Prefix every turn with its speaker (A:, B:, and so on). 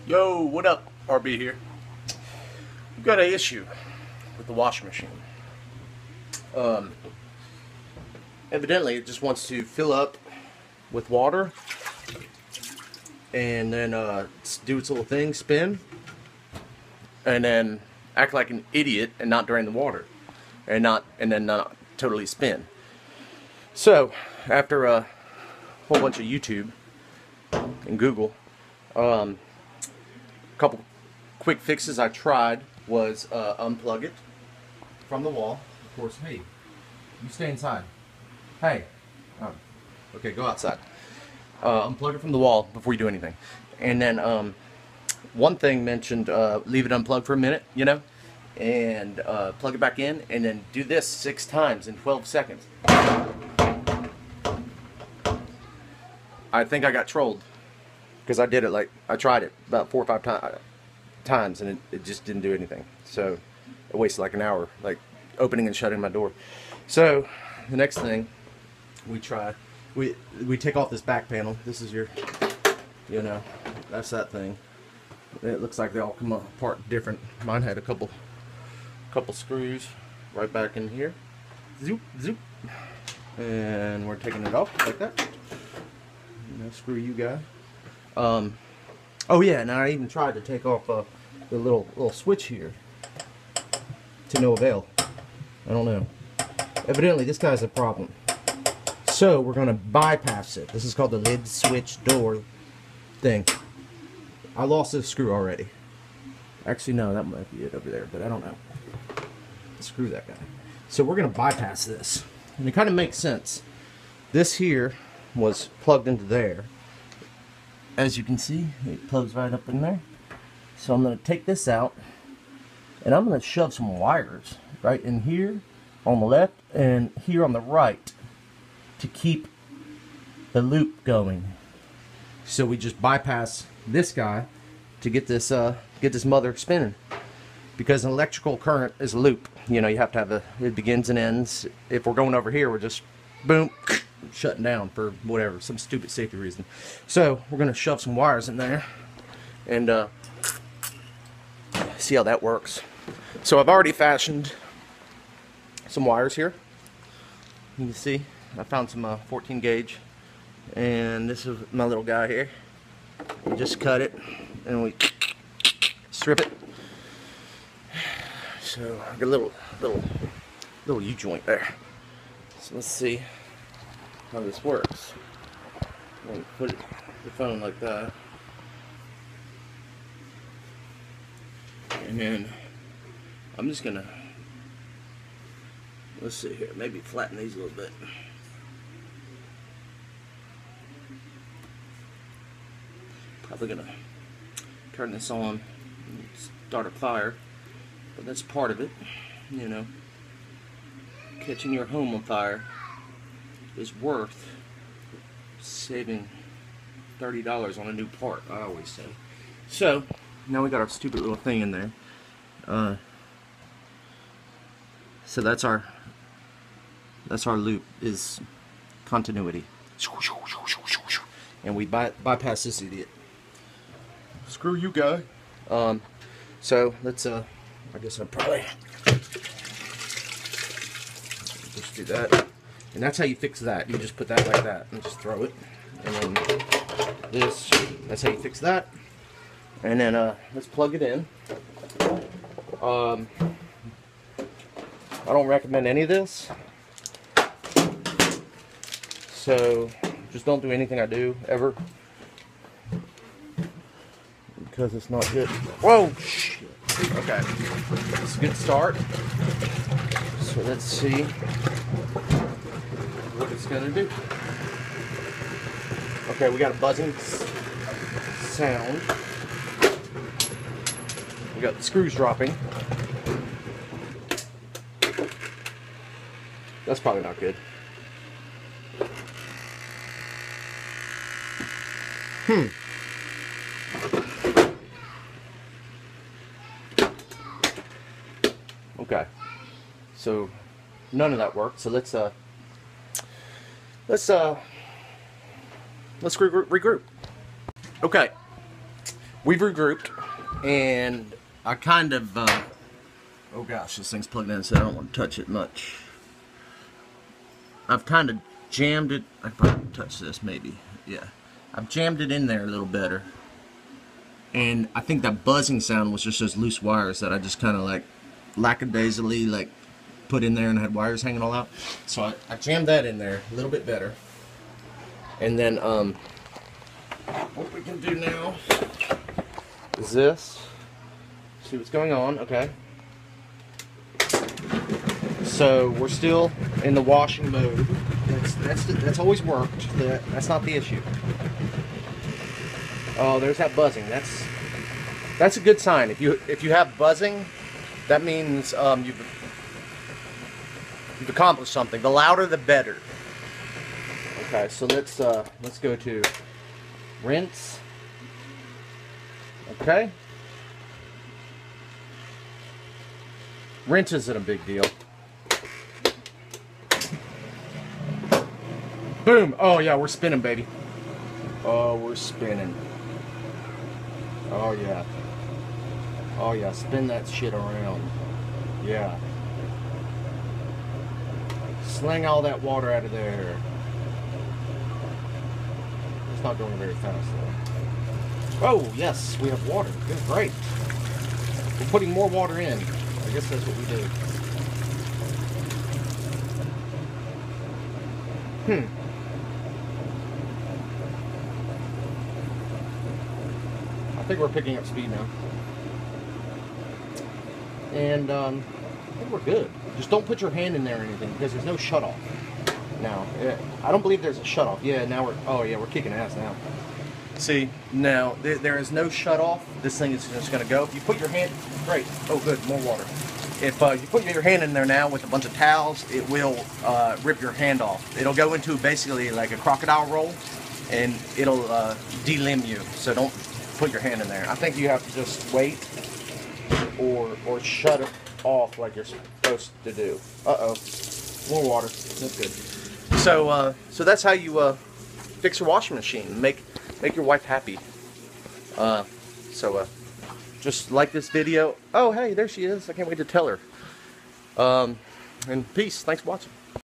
A: Yo, what up? RB here. We've got an issue with the washing machine. Evidently it just wants to fill up with water and then do its little thing, spin, and then act like an idiot and not drain the water, and then not totally spin. So after a whole bunch of YouTube and Google, a couple quick fixes I tried was unplug it from the wall. Of course, hey, you stay inside. Hey, oh, okay, go outside. Unplug it from the wall before you do anything. And then one thing mentioned leave it unplugged for a minute, you know, and plug it back in, and then do this 6 times in 12 seconds. I think I got trolled because I did it, like, I tried it about 4 or 5 times and it just didn't do anything. So I wasted like an hour, like opening and shutting my door. So the next thing we try, we take off this back panel. This is your, you know, that's that thing. It looks like they all come apart different. Mine had a couple screws right back in here. Zoop, zoop. And we're taking it off like that. You know, screw you guy. Oh yeah, and I even tried to take off the little switch here to no avail. I don't know. Evidently this guy's a problem. So we're gonna bypass it. This is called the lid switch door thing. I lost this screw already. Actually no, that might be it over there, but I don't know. Screw that guy. So we're gonna bypass this. And it kind of makes sense. This here was plugged into there. As you can see, it plugs right up in there. So I'm going to take this out, and I'm going to shove some wires right in here on the left and here on the right to keep the loop going. So we just bypass this guy to get this mother spinning. Because an electrical current is a loop. You know, you have to have it begins and ends. If we're going over here, we're just boom, shutting down for whatever, some stupid safety reason. So we're going to shove some wires in there and see how that works. So I've already fashioned some wires here. You can see I found some 14 gauge, and this is my little guy here. We just cut it and we strip it. So I got a little U-joint there. So let's see how this works. I'm going to put the phone like that. And then I'm just going to, let's see here, maybe flatten these a little bit. Probably going to turn this on and start a fire. But that's part of it, you know. Catching your home on fire is worth saving $30 on a new part, I always say. So now we got our stupid little thing in there. So that's our loop, is continuity. And we bypass this idiot. Screw you, guy. So let's I guess I'll probably just do that. And that's how you fix that. You just put that like that and just throw it. And then this, that's how you fix that. And then let's plug it in. I don't recommend any of this. So just don't do anything I do ever, because it's not good. Whoa! Shit. Okay, it's a good start. So let's see what it's gonna do. Okay, we got a buzzing sound. We got the screws dropping. That's probably not good. Okay, so none of that worked. So let's regroup. Okay, we've regrouped, and I kind of, oh gosh, this thing's plugged in, so I don't want to touch it much. I've kind of jammed it. I could probably touch this, maybe. Yeah. I've jammed it in there a little better. And I think that buzzing sound was just those loose wires that I just kind of like lackadaisically like put in there and had wires hanging all out. So I jammed that in there a little bit better. And then what we can do now is this. See what's going on, okay. So we're still in the washing mode. That's always worked. That's not the issue. Oh, there's that buzzing. That's a good sign. If you have buzzing, that means you've accomplished something. The louder, the better. Okay, so let's go to rinse. Okay. Rinse isn't a big deal. Boom! Oh yeah, we're spinning, baby. Oh, we're spinning. Oh yeah. Oh yeah, spin that shit around. Yeah. Sling all that water out of there. It's not going very fast though. Oh yes, we have water. Good, great. We're putting more water in. I guess that's what we do. I think we're picking up speed now. And I think we're good. Just don't put your hand in there or anything because there's no shutoff. Now, I don't believe there's a shutoff. Yeah, now we're kicking ass now. See, now there is no shutoff. This thing is just going to go. If you put your hand, great. Oh, good, more water. If you put your hand in there now with a bunch of towels, it will rip your hand off. It'll go into basically like a crocodile roll, and it'll delimb you. So don't put your hand in there. I think you have to just wait or shut it off like you're supposed to do. Uh-oh. More water. That's good. So that's how you fix your washing machine. Make your wife happy. Just like this video. Oh, hey, there she is. I can't wait to tell her. And peace. Thanks for watching.